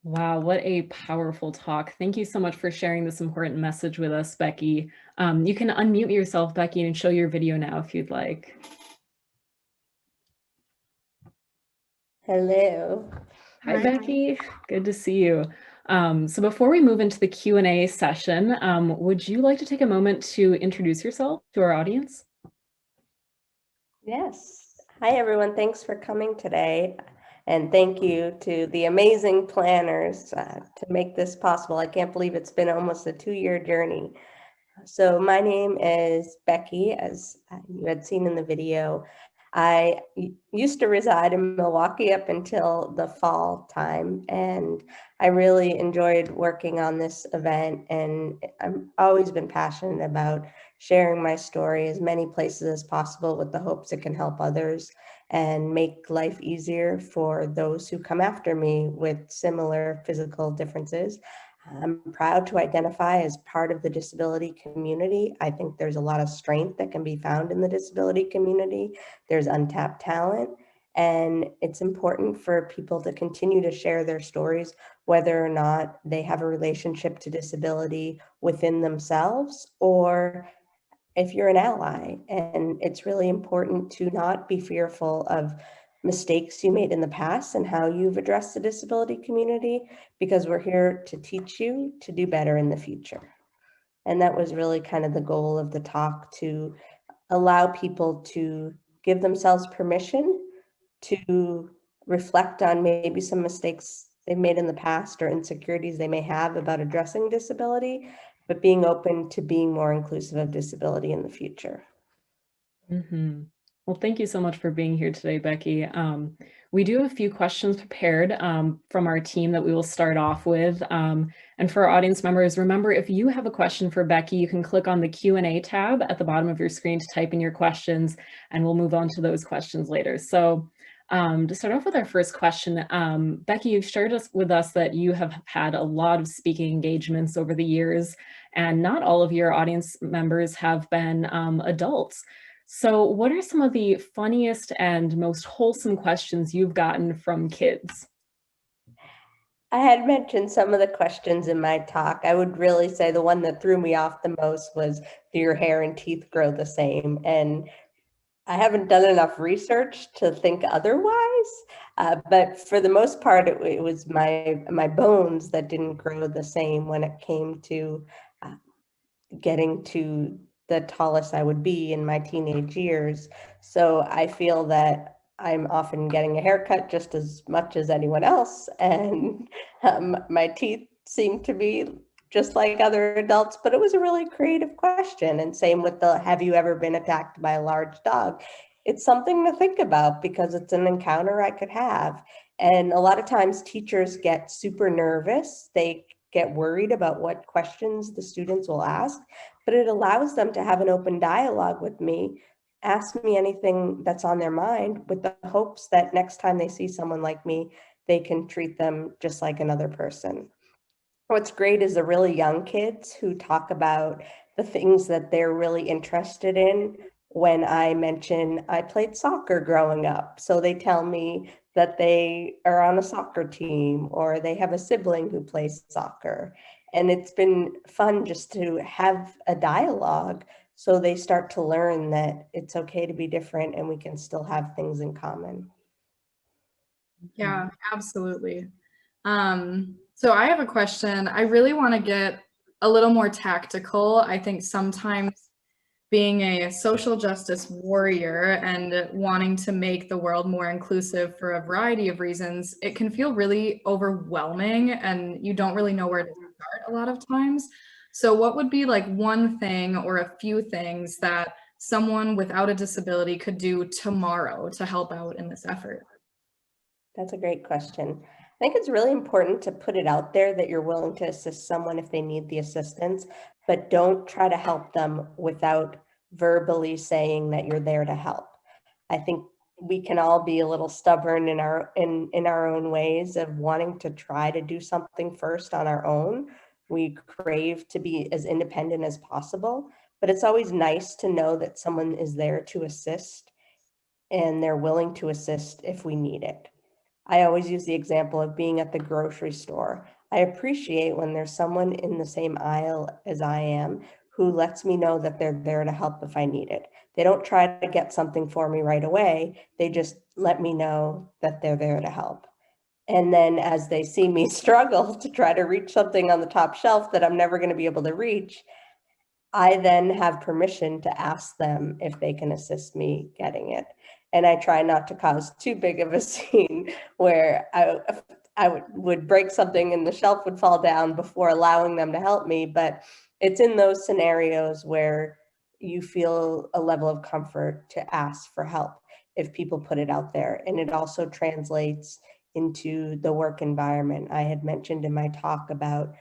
Wow, what a powerful talk. Thank you so much for sharing this important message with us, Becky. You can unmute yourself, Becky, and show your video now if you'd like. Hello. Hi, Becky. Good to see you. So before we move into the Q&A session, would you like to take a moment to introduce yourself to our audience? Yes. Hi, everyone. Thanks for coming today. And thank you to the amazing planners to make this possible. I can't believe it's been almost a 2-year journey. So my name is Becky, as you had seen in the video. I used to reside in Milwaukee up until the fall time, and I really enjoyed working on this event, and I've always been passionate about sharing my story as many places as possible with the hopes it can help others and make life easier for those who come after me with similar physical differences. I'm proud to identify as part of the disability community. I think there's a lot of strength that can be found in the disability community. There's untapped talent, and it's important for people to continue to share their stories, whether or not they have a relationship to disability within themselves or if you're an ally. And it's really important to not be fearful of mistakes you made in the past and how you've addressed the disability community, because we're here to teach you to do better in the future. And that was really kind of the goal of the talk, to allow people to give themselves permission to reflect on maybe some mistakes they've made in the past or insecurities they may have about addressing disability, but being open to being more inclusive of disability in the future. Mm-hmm. Well, thank you so much for being here today, Becky. We do have a few questions prepared from our team that we will start off with. And for our audience members, remember, if you have a question for Becky, you can click on the Q&A tab at the bottom of your screen to type in your questions, and we'll move on to those questions later. So to start off with our first question, Becky, you've shared with us that you have had a lot of speaking engagements over the years, and not all of your audience members have been adults. So what are some of the funniest and most wholesome questions you've gotten from kids? I had mentioned some of the questions in my talk. I would really say the one that threw me off the most was, do your hair and teeth grow the same? And I haven't done enough research to think otherwise, but for the most part, it was my bones that didn't grow the same when it came to uh, getting to the tallest I would be in my teenage years. So I feel that I'm often getting a haircut just as much as anyone else, and my teeth seem to be just like other adults. But it was a really creative question, and same with the have you ever been attacked by a large dog? It's something to think about because it's an encounter I could have. And a lot of times teachers get super nervous. They get worried about what questions the students will ask, but it allows them to have an open dialogue with me, ask me anything that's on their mind, with the hopes that next time they see someone like me, they can treat them just like another person. What's great is the really young kids who talk about the things that they're really interested in. When I mention I played soccer growing up, so they tell me that they are on a soccer team or they have a sibling who plays soccer. And it's been fun just to have a dialogue so they start to learn that it's okay to be different and we can still have things in common. Yeah, absolutely. So I have a question. I really want to get a little more tactical. I think sometimes being a social justice warrior and wanting to make the world more inclusive for a variety of reasons, it can feel really overwhelming and you don't really know where to start a lot of times. So what would be like one thing or a few things that someone without a disability could do tomorrow to help out in this effort? That's a great question. I think it's really important to put it out there that you're willing to assist someone if they need the assistance, but don't try to help them without verbally saying that you're there to help. I think we can all be a little stubborn in our own ways of wanting to try to do something first on our own. We crave to be as independent as possible, but it's always nice to know that someone is there to assist and they're willing to assist if we need it. I always use the example of being at the grocery store. I appreciate when there's someone in the same aisle as I am who lets me know that they're there to help if I need it. They don't try to get something for me right away. They just let me know that they're there to help. And then as they see me struggle to try to reach something on the top shelf that I'm never going to be able to reach, I then have permission to ask them if they can assist me getting it. And I try not to cause too big of a scene where I would break something and the shelf would fall down before allowing them to help me. But it's in those scenarios where you feel a level of comfort to ask for help if people put it out there. And it also translates into the work environment. I had mentioned in my talk about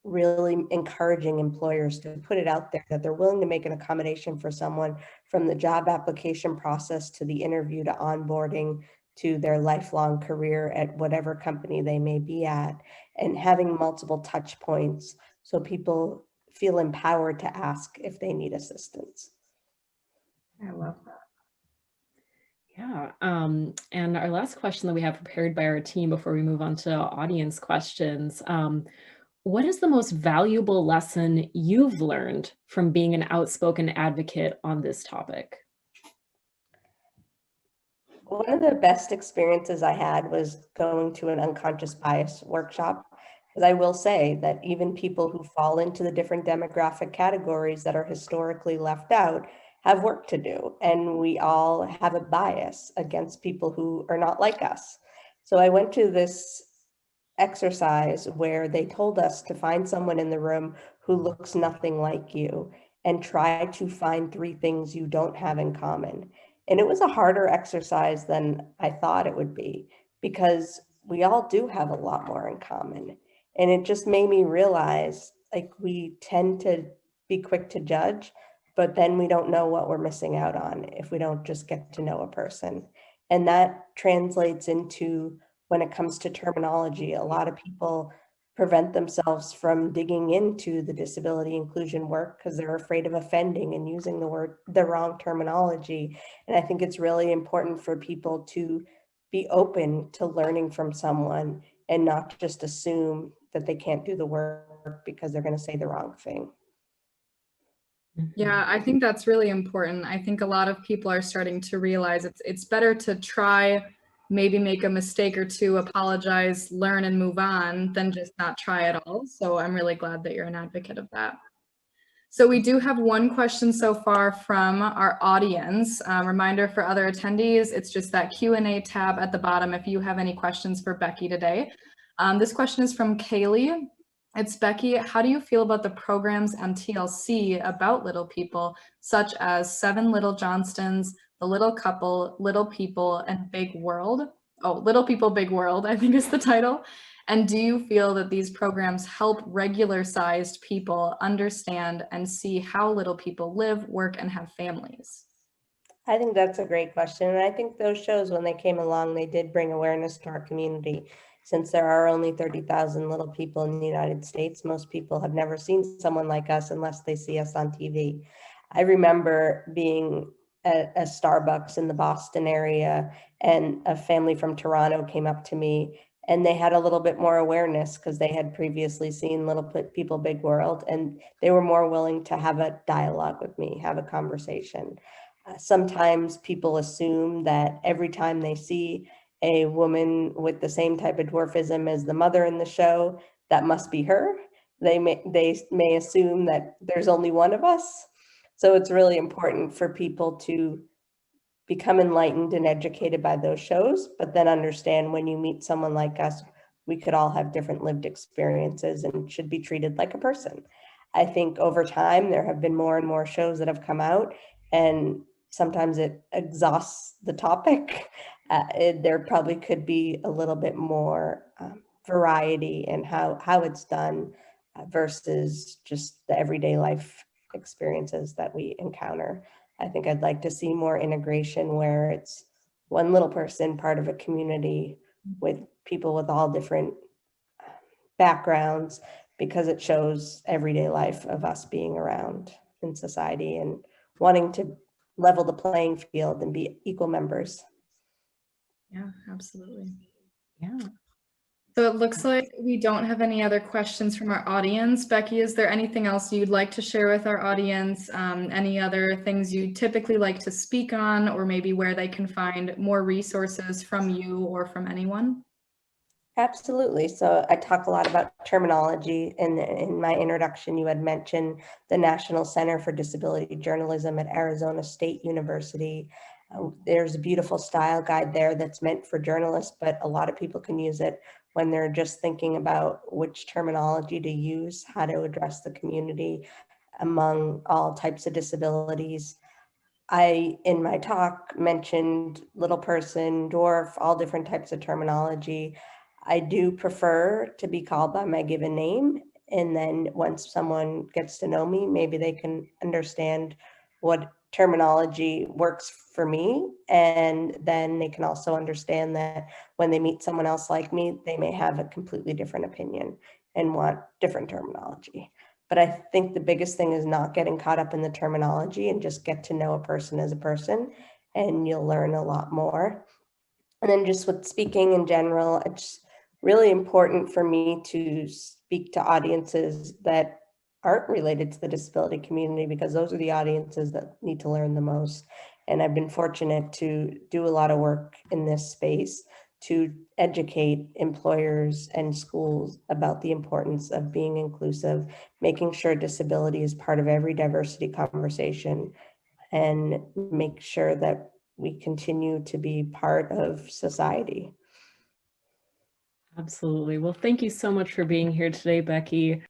really encouraging employers to put it out there that they're willing to make an accommodation for someone from the job application process to the interview to onboarding to their lifelong career at whatever company they may be at, and having multiple touch points so people feel empowered to ask if they need assistance. I love that. Yeah, and our last question that we have prepared by our team before we move on to audience questions. What is the most valuable lesson you've learned from being an outspoken advocate on this topic? One of the best experiences I had was going to an unconscious bias workshop. Because I will say that even people who fall into the different demographic categories that are historically left out have work to do. And we all have a bias against people who are not like us. So I went to this exercise where they told us to find someone in the room who looks nothing like you and try to find 3 things you don't have in common. And it was a harder exercise than I thought it would be, because we all do have a lot more in common. And it just made me realize, like, we tend to be quick to judge, but then we don't know what we're missing out on if we don't just get to know a person. And that translates into, when it comes to terminology, a lot of people prevent themselves from digging into the disability inclusion work because they're afraid of offending and using the wrong terminology. And I think it's really important for people to be open to learning from someone and not just assume that they can't do the work because they're going to say the wrong thing. Yeah, I think that's really important. I think a lot of people are starting to realize it's better to try, maybe make a mistake or two, apologize, learn, and move on than just not try at all. So I'm really glad that you're an advocate of that. So we do have one question so far from our audience. Reminder for other attendees, it's just that Q&A tab at the bottom if you have any questions for Becky today. This question is from Kaylee. It's Becky, how do you feel about the programs on TLC about little people, such as 7 Little Johnstons, The Little Couple, Little People, and Big World? Oh, Little People, Big World, I think is the title. And do you feel that these programs help regular-sized people understand and see how little people live, work, and have families? I think that's a great question. And I think those shows, when they came along, they did bring awareness to our community. Since there are only 30,000 little people in the United States, most people have never seen someone like us unless they see us on TV. I remember being at a Starbucks in the Boston area, and a family from Toronto came up to me, and they had a little bit more awareness because they had previously seen Little People, Big World, and they were more willing to have a dialogue with me, have a conversation. Sometimes people assume that every time they see a woman with the same type of dwarfism as the mother in the show, that must be her. They may assume that there's only one of us. So it's really important for people to become enlightened and educated by those shows, but then understand when you meet someone like us, we could all have different lived experiences and should be treated like a person. I think over time, there have been more and more shows that have come out, and sometimes it exhausts the topic. There probably could be a little bit more variety in how it's done versus just the everyday life experiences that we encounter. I think I'd like to see more integration where it's one little person part of a community with people with all different backgrounds, because it shows everyday life of us being around in society and wanting to level the playing field and be equal members. Yeah, absolutely. Yeah. So it looks like we don't have any other questions from our audience. Becky, is there anything else you'd like to share with our audience? Any other things you typically like to speak on, or maybe where they can find more resources from you or from anyone? Absolutely. So I talk a lot about terminology. In my introduction, you had mentioned the National Center for Disability Journalism at Arizona State University. There's a beautiful style guide there that's meant for journalists, but a lot of people can use it when they're just thinking about which terminology to use, how to address the community among all types of disabilities. I, in my talk, mentioned little person, dwarf, all different types of terminology. I do prefer to be called by my given name. And then once someone gets to know me, maybe they can understand what terminology works for me. And then they can also understand that when they meet someone else like me, they may have a completely different opinion and want different terminology. But I think the biggest thing is not getting caught up in the terminology and just get to know a person as a person, and you'll learn a lot more. And then just with speaking in general, it's really important for me to speak to audiences that aren't related to the disability community, because those are the audiences that need to learn the most. And I've been fortunate to do a lot of work in this space to educate employers and schools about the importance of being inclusive, making sure disability is part of every diversity conversation, and make sure that we continue to be part of society. Absolutely. Well, thank you so much for being here today, Becky.